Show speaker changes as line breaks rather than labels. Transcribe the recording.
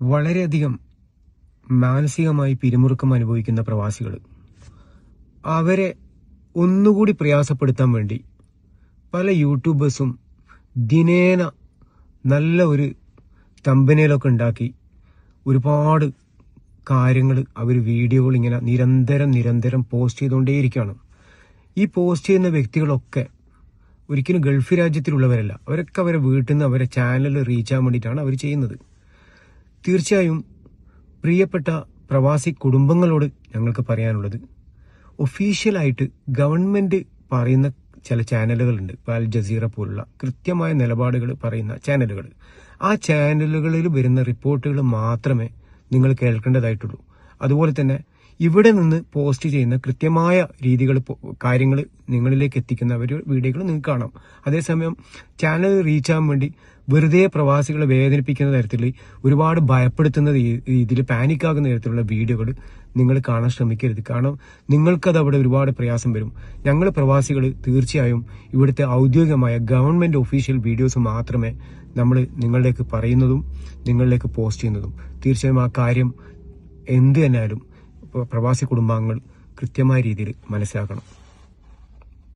വളരെയധികം മാനസികമായി പിരിമുറുക്കം അനുഭവിക്കുന്ന പ്രവാസികൾ, അവരെ ഒന്നുകൂടി പ്രയാസപ്പെടുത്താൻ വേണ്ടി പല യൂട്യൂബേഴ്സും ദിനേന നല്ല ഒരു തമ്പനയിലൊക്കെ ഉണ്ടാക്കി ഒരുപാട് കാര്യങ്ങൾ വീഡിയോകൾ ഇങ്ങനെ നിരന്തരം പോസ്റ്റ് ചെയ്തുകൊണ്ടേയിരിക്കുകയാണ്. ഈ പോസ്റ്റ് ചെയ്യുന്ന വ്യക്തികളൊക്കെ ഒരിക്കലും ഗൾഫ് രാജ്യത്തിലുള്ളവരല്ല. അവരൊക്കെ അവരെ വീട്ടിൽ നിന്ന് അവരെ ചാനൽ റീച്ച് ആകാൻ വേണ്ടിയിട്ടാണ് അവർ ചെയ്യുന്നത്. തീർച്ചയായും പ്രിയപ്പെട്ട പ്രവാസി കുടുംബങ്ങളോട് ഞങ്ങൾക്ക് പറയാനുള്ളത്, ഒഫീഷ്യലായിട്ട് ഗവൺമെന്റ് പറയുന്ന ചില ചാനലുകളുണ്ട്, അൽ ജസീറ പോലുള്ള കൃത്യമായ നിലപാടുകൾ പറയുന്ന ചാനലുകൾ. ആ ചാനലുകളിൽ വരുന്ന റിപ്പോർട്ടുകൾ മാത്രമേ നിങ്ങൾ കേൾക്കേണ്ടതായിട്ടുള്ളൂ. അതുപോലെ തന്നെ ഇവിടെ നിന്ന് പോസ്റ്റ് ചെയ്യുന്ന കൃത്യമായ കാര്യങ്ങൾ നിങ്ങളിലേക്ക് എത്തിക്കുന്ന വീഡിയോകൾ നിങ്ങൾക്ക് കാണാം. അതേസമയം ചാനൽ റീച്ച് ആകാൻ വേണ്ടി വെറുതെ പ്രവാസികളെ വേദനിപ്പിക്കുന്ന തരത്തിൽ ഒരുപാട് ഭയപ്പെടുത്തുന്ന രീതിയിൽ പാനിക്കാകുന്ന തരത്തിലുള്ള വീഡിയോകൾ നിങ്ങൾ കാണാൻ ശ്രമിക്കരുത്. കാരണം നിങ്ങൾക്കത് അവിടെ ഒരുപാട് പ്രയാസം വരും. ഞങ്ങൾ പ്രവാസികൾ തീർച്ചയായും ഇവിടുത്തെ ഔദ്യോഗികമായ ഗവൺമെന്റ് ഒഫീഷ്യൽ വീഡിയോസ് മാത്രമേ നമ്മൾ നിങ്ങളിലേക്ക് പറയുന്നതും നിങ്ങളിലേക്ക് പോസ്റ്റ് ചെയ്യുന്നതും. തീർച്ചയായും ആ കാര്യം എന്ത് തന്നെയാലും പ്രവാസി കുടുംബാംഗങ്ങൾ കൃത്യമായ രീതിയിൽ മനസ്സിലാക്കണം.